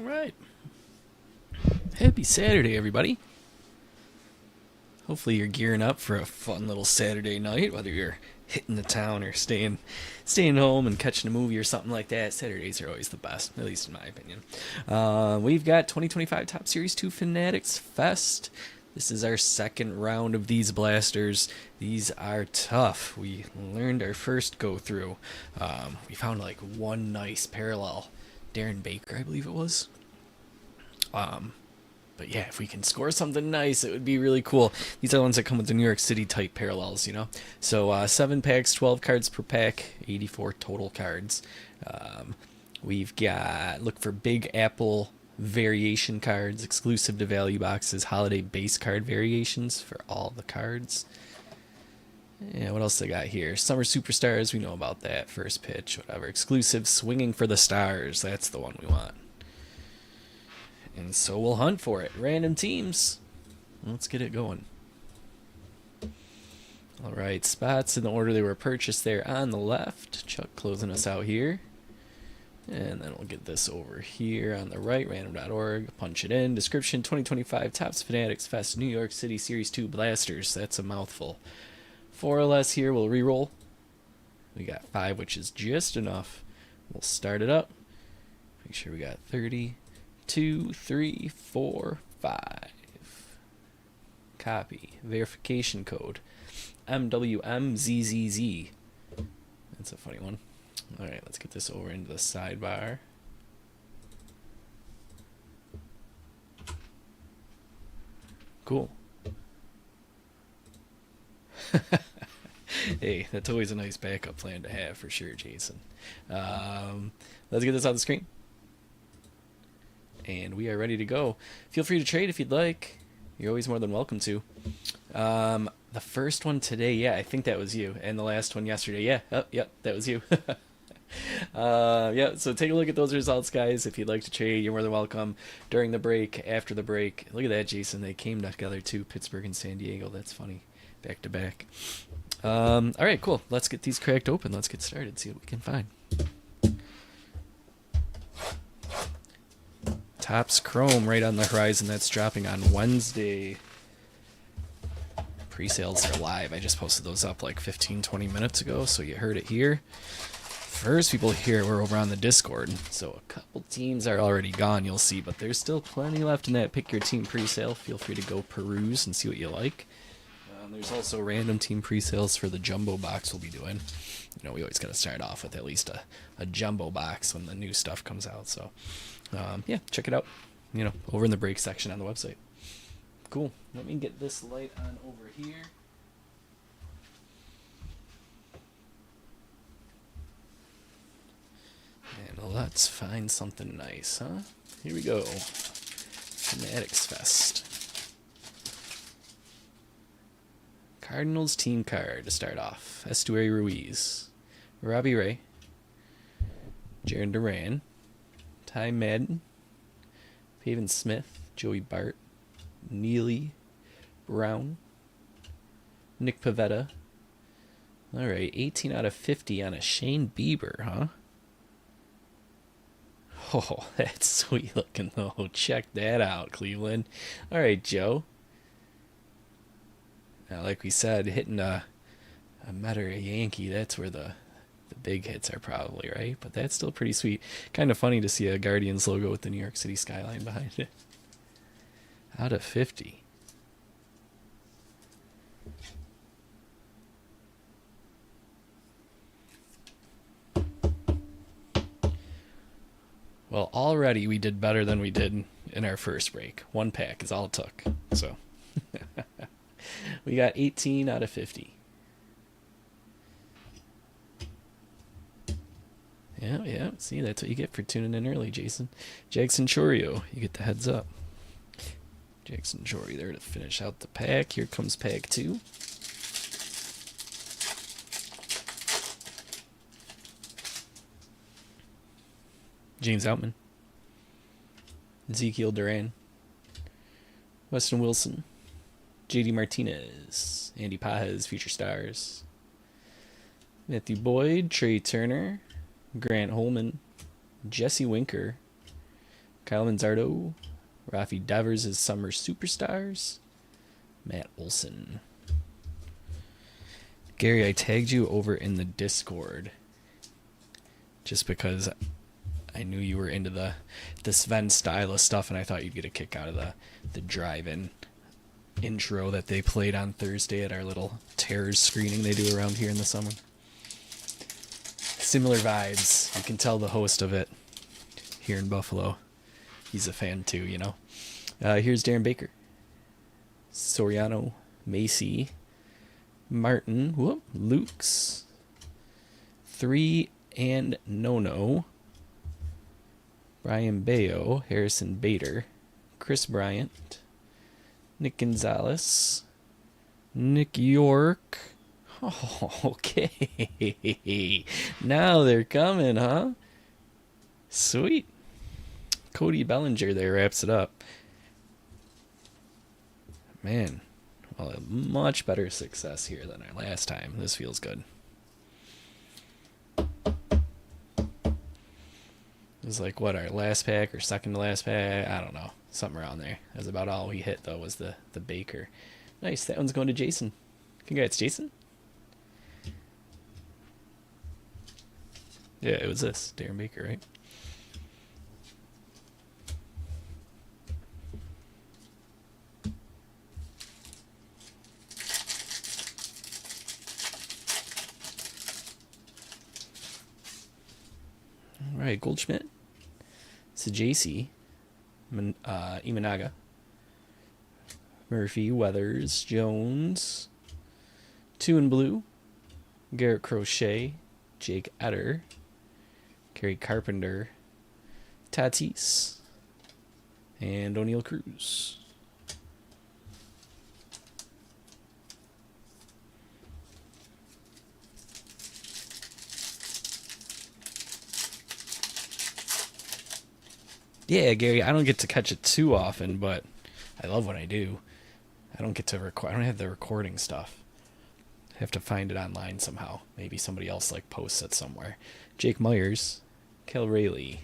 Right. Happy Saturday, everybody. Hopefully you're gearing up for a fun little Saturday night, whether you're hitting the town or staying home and catching a movie or something like that. Saturdays are always the best, at least in my opinion. We've got 2025 Top Series 2 Fanatics Fest. This is our second round of these blasters. These are tough. We learned our first go through. We found like one nice parallel. Darren Baker, I believe it was. But yeah, if we can score something nice, it would be really cool. These are the ones that come with the New York City type parallels, you know? So 7 packs, 12 cards per pack, 84 total cards. We've got, look for Big Apple variation cards, exclusive to value boxes, holiday base card variations for all the cards. Yeah, what else they got here? Summer Superstars, we know about that. First pitch, whatever. Exclusive Swinging for the Stars, that's the one we want. And so we'll hunt for it. Random teams. Let's get it going. Alright, spots in the order they were purchased there on the left. Chuck closing us out here. And then we'll get this over here on the right, random.org. Punch it in. Description, 2025 Topps Fanatics Fest, New York City Series 2 Blasters. That's a mouthful. 4 or less here, we'll re-roll. We got 5, which is just enough. We'll start it up. Make sure we got 30. 2, 3, 4, 5. Copy. Verification code. MWMZZZ. That's a funny one. Alright, let's get this over into the sidebar. Cool. Hey, that's always a nice backup plan to have for sure, Jason. Let's get this on the screen. And we are ready to go. Feel free to trade if you'd like. You're always more than welcome to. The first one today, yeah, I think that was you. And the last one yesterday, yeah. Oh, yep, that was you. Yeah, so take a look at those results, guys. If you'd like to trade, you're more than welcome. During the break, after the break. Look at that, Jason. They came together too. Pittsburgh and San Diego. That's funny. Back to back. All right, cool. Let's get these cracked open. Let's get started. See what we can find. Topps Chrome right on the horizon. That's dropping on Wednesday. Pre-sales are live. I just posted those up like 15-20 minutes ago, so you heard it here. First people here were over on the Discord, so a couple teams are already gone, you'll see, but there's still plenty left in that Pick Your Team pre-sale. Feel free to go peruse and see what you like. There's also random team pre-sales for the jumbo box we'll be doing. You know, we always got to start off with at least a jumbo box when the new stuff comes out, so... yeah, check it out, you know, over in the break section on the website. Cool. Let me get this light on over here. And let's find something nice, huh? Here we go. Fanatics Fest. Cardinals team card to start off. Estuary Ruiz. Robbie Ray. Jaron Duran. Ty Madden, Pavin Smith, Joey Bart, Neely, Brown, Nick Pavetta. All right, 18 out of 50 on a Shane Bieber, huh? Oh, that's sweet looking though. Check that out, Cleveland. All right, Joe. Now, like we said, hitting a Met or a Yankee, that's where the big hits are probably, right? But that's still pretty sweet. Kind of funny to see a Guardians logo with the New York City skyline behind it. Out of 50. Well, already we did better than we did in our first break. 1 pack is all it took. So we got 18 out of 50. Yeah. See, that's what you get for tuning in early, Jason. Jackson Chorio, you get the heads up. Jackson Chorio there to finish out the pack. Here comes pack 2. James Outman. Ezekiel Duran. Weston Wilson. JD Martinez. Andy Pajes, Future Stars. Matthew Boyd. Trey Turner. Grant Holman, Jesse Winker, Kyle Manzardo. Rafi Devers is Summer Superstars. Matt Olson. Gary, I tagged you over in the Discord just because I knew you were into the Sven style of stuff, and I thought you'd get a kick out of the drive-in intro that they played on Thursday at our little terrors screening they do around here in the summer. Similar vibes. You can tell the host of it here in Buffalo. He's a fan too, you know. Here's Darren Baker. Soriano, Macy, Martin, Lukes, 3 and Nono, Brian Bayo, Harrison Bader, Chris Bryant, Nick Gonzalez, Nick York. Oh, okay. Now they're coming, huh? Sweet. Cody Bellinger there wraps it up. Man, well, a much better success here than our last time. This feels good. It was like, what, our last pack or second to last pack? I don't know. Something around there. That's about all we hit, though, was the Baker. Nice. That one's going to Jason. Congrats, Jason. Yeah, it was this. Darren Baker, right? All right, Goldschmidt. Sajasi. Imanaga. Murphy, Weathers, Jones. 2 in blue. Garrett Crochet. Jake Etter. Kerry Carpenter. Tatis. And O'Neal Cruz. Yeah, Gary, I don't get to catch it too often, but I love what I do. I don't get to record. I don't have the recording stuff. I have to find it online somehow. Maybe somebody else like posts it somewhere. Jake Myers, Kel Rayleigh,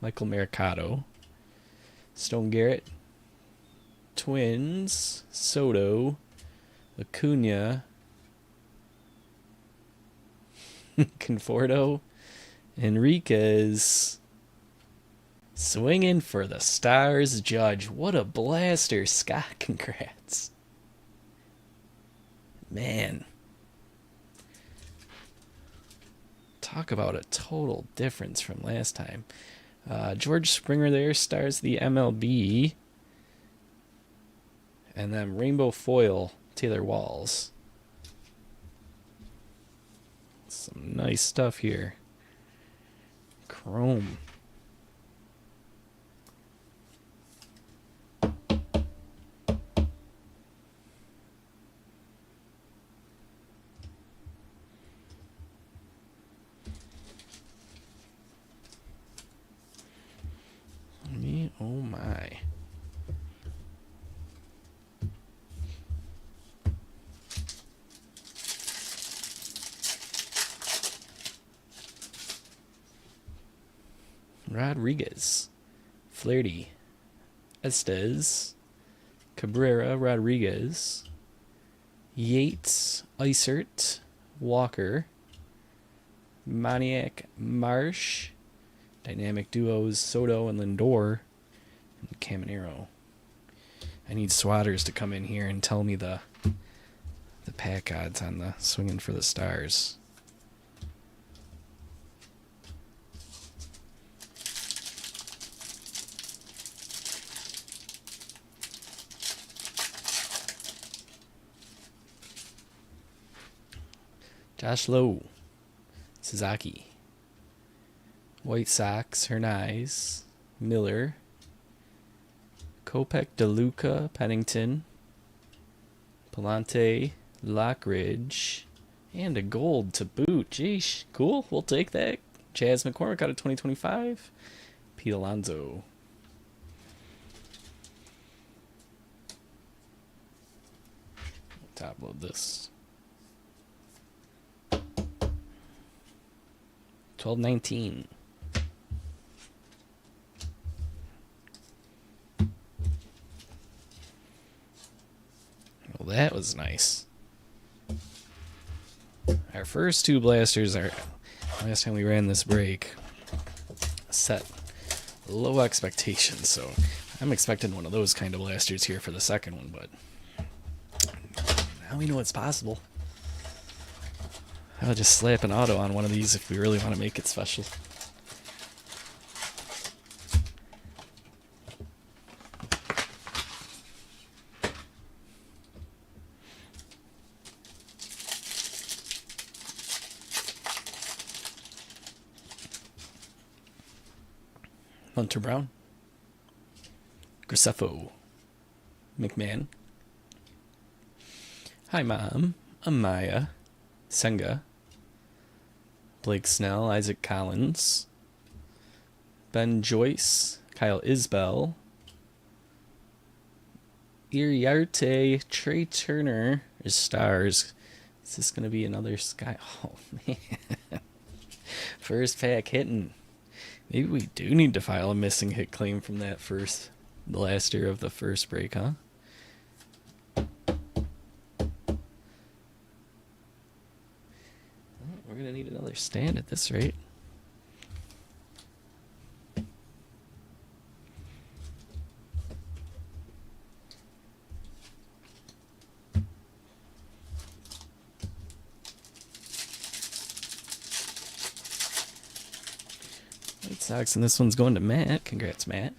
Michael Mercado, Stone Garrett, Twins, Soto, Acuna, Conforto, Enriquez. Swinging for the Stars, Judge. What a blaster. Scott, congrats. Man. Talk about a total difference from last time. George Springer there stars the MLB. And then Rainbow Foil, Taylor Walls. Some nice stuff here. Chrome. Oh my. Rodriguez, Flaherty, Estes, Cabrera, Rodriguez, Yates, Isert, Walker, Moniak, Marsh, dynamic duos Soto and Lindor, and Caminero. I need Swatters to come in here and tell me the pack odds on the Swinging for the Stars. Josh Lowe, Sasaki, White Sox, Hernandez, Miller, Kopech, DeLuca, Pennington, Palante, Lockridge, and a gold to boot. Jeesh, cool. We'll take that. Chaz McCormick out of 2025. Pete Alonso. Top load this. 12-19. that was nice. Our first two blasters are, last time we ran this break, set low expectations, so I'm expecting one of those kind of blasters here for the second one, but now we know it's possible. I'll just slap an auto on one of these if we really want to make it special. Hunter Brown, Graceffo, McMahon, Hi Mom, Amaya, Senga, Blake Snell, Isaac Collins, Ben Joyce, Kyle Isbell, Iriarte, Trey Turner is stars. Is this going to be another Sky? Oh, man. First pack hitting. Maybe we do need to file a missing hit claim from that first blaster of the first break, huh? We're going to need another stand at this rate. White Sox, and this one's going to Matt. Congrats, Matt.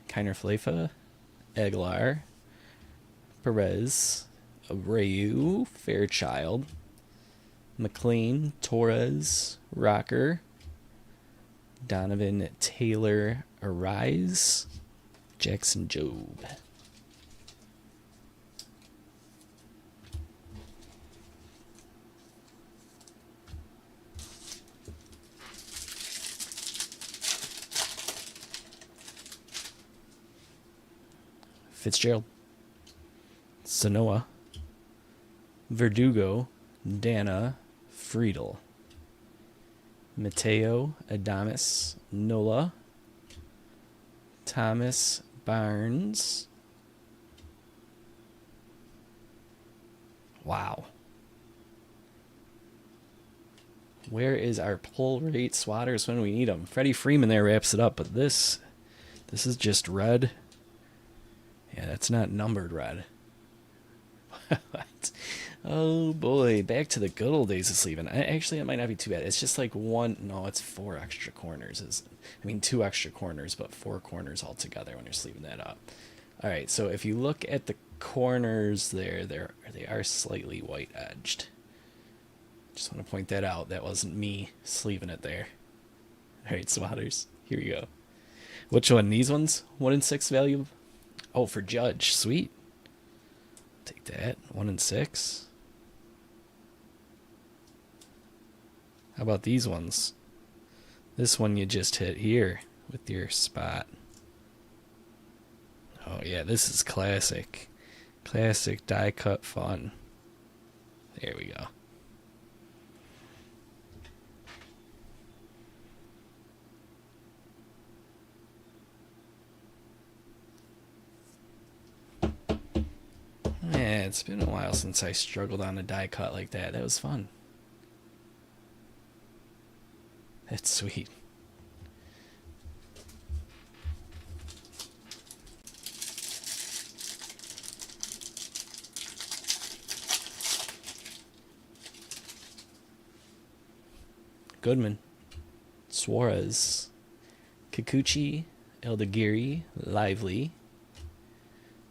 Kiner Flefa, Aguilar, Perez, Abreu, Fairchild, McLean, Torres, Rocker, Donovan Taylor, Arise, Jackson Job. Fitzgerald, Sanoa, Verdugo, Dana, Friedel, Mateo, Adames, Nola, Thomas, Barnes. Wow. Where is our pull rate swatters when we need them? Freddie Freeman there wraps it up, but this is just red. Yeah, that's not numbered red. What? Oh boy, back to the good old days of sleeving. Actually, it might not be too bad. It's just like one, no, it's 4 extra corners. I mean, 2 extra corners, but 4 corners altogether when you're sleeving that up. All right, so if you look at the corners there, they are slightly white edged. Just want to point that out. That wasn't me sleeving it there. All right, swatters, here we go. Which one? These ones? 1 in 6 value? Oh, for Judge. Sweet. Take that. 1 in 6. How about these ones? This one you just hit here with your spot. Oh, yeah. This is classic. Classic die cut fun. There we go. Yeah, it's been a while since I struggled on a die cut like that. That was fun. That's sweet. Goodman, Suarez, Kikuchi, Eldagiri, Lively,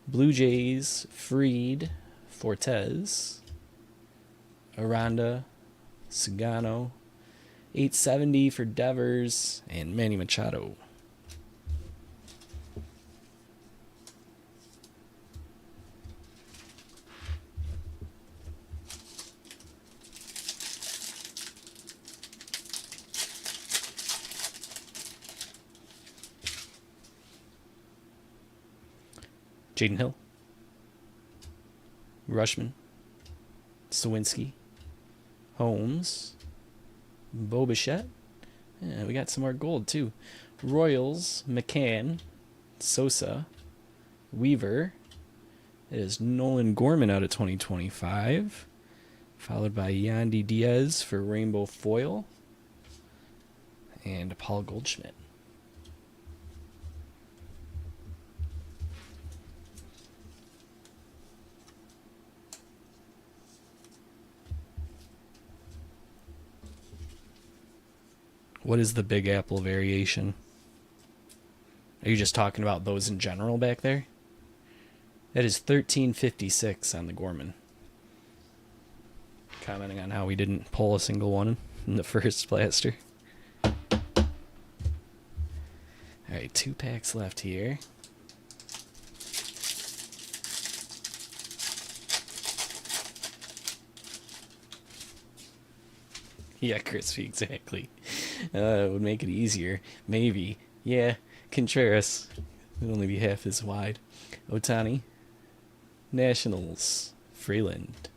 Blue Jays, Freed, Fortes, Aranda, Sagano, 870 for Devers, and Manny Machado. Jaden Hill, Rushman, Sawinski, Holmes, Bo Bichette. Yeah, we got some more gold too. Royals, McCann, Sosa, Weaver, It is Nolan Gorman out of 2025, followed by Yandy Diaz for Rainbow Foil, and Paul Goldschmidt. What is the Big Apple variation? Are you just talking about those in general back there? That is 1356 on the Gorman. Commenting on how we didn't pull a single one in the first blaster. Alright, 2 packs left here. Yeah, crispy, exactly. It would make it easier. Maybe. Yeah, Contreras would only be half as wide. Otani. Nationals. Freeland.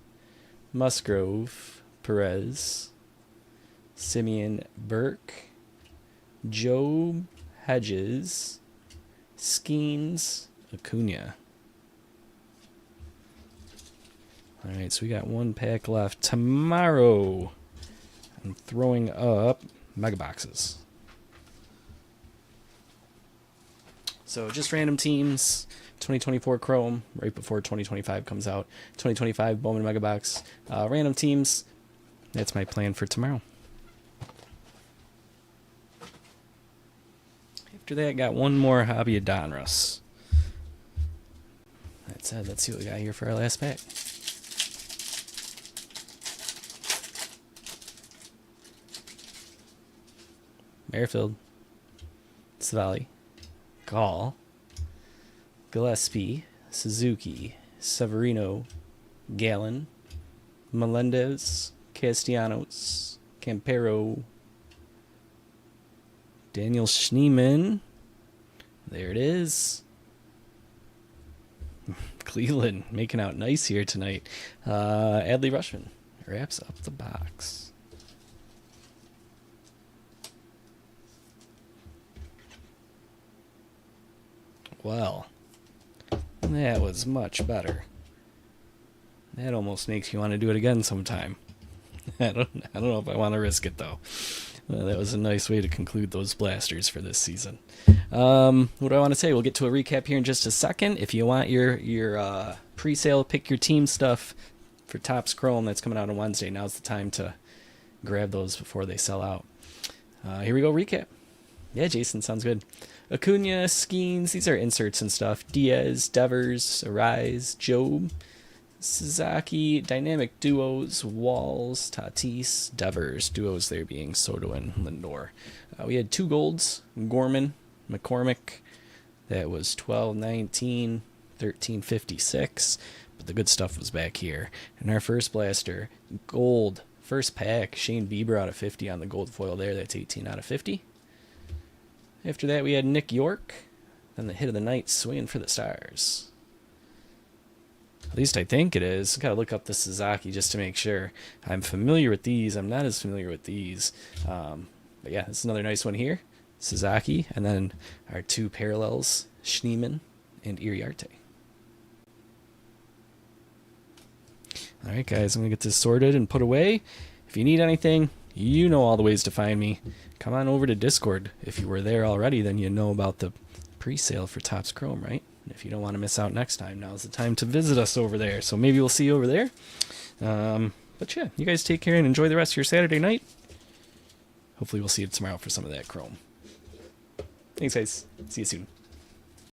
Musgrove. Perez. Simeon Burke. Job. Hedges. Skeens. Acuna. Alright, so we got 1 pack left. Tomorrow, I'm throwing up mega boxes. So just random teams. 2024 Chrome right before 2025 comes out. 2025 Bowman mega box. Random teams. That's my plan for tomorrow. After that, got one more hobby of Donruss. That said, let's see what we got here for our last pack. Merrifield, Savali, Gall, Gillespie, Suzuki, Severino, Gallon, Melendez, Castellanos, Campero, Daniel Schneemann. There it is. Cleveland making out nice here tonight. Adley Rutschman wraps up the box. Well, that was much better. That almost makes you want to do it again sometime. I don't know if I want to risk it though. That was a nice way to conclude those blasters for this season. What do I want to say? We'll get to a recap here in just a second. If you want your pre-sale, pick your team stuff for Topps Chrome that's coming out on Wednesday, now's the time to grab those before they sell out. Here we go, recap. Yeah, Jason, sounds good. Acuna, Skeens, these are inserts and stuff. Diaz, Devers, Arise, Job, Sasaki, Dynamic Duos, Walls, Tatis, Devers. Duos there being Soto and Lindor. We had 2 golds, Gorman, McCormick. That was 12.19, 13.56. But the good stuff was back here. And our first blaster, gold, first pack, Shane Bieber out of 50 on the gold foil there. That's 18 out of 50. After that, we had Nick York. Then the hit of the night, Swinging for the Stars. At least I think it is. Got to look up the Sasaki just to make sure. I'm familiar with these. I'm not as familiar with these. But yeah, this is another nice one here. Sasaki. And then our 2 parallels, Schneemann and Iriarte. All right, guys, I'm going to get this sorted and put away. If you need anything, you know all the ways to find me. Come on over to Discord. If you were there already, then you know about the pre-sale for Topps Chrome, right? And if you don't want to miss out next time, now's the time to visit us over there. So maybe we'll see you over there. But yeah, you guys take care and enjoy the rest of your Saturday night. Hopefully we'll see you tomorrow for some of that Chrome. Thanks, guys. See you soon.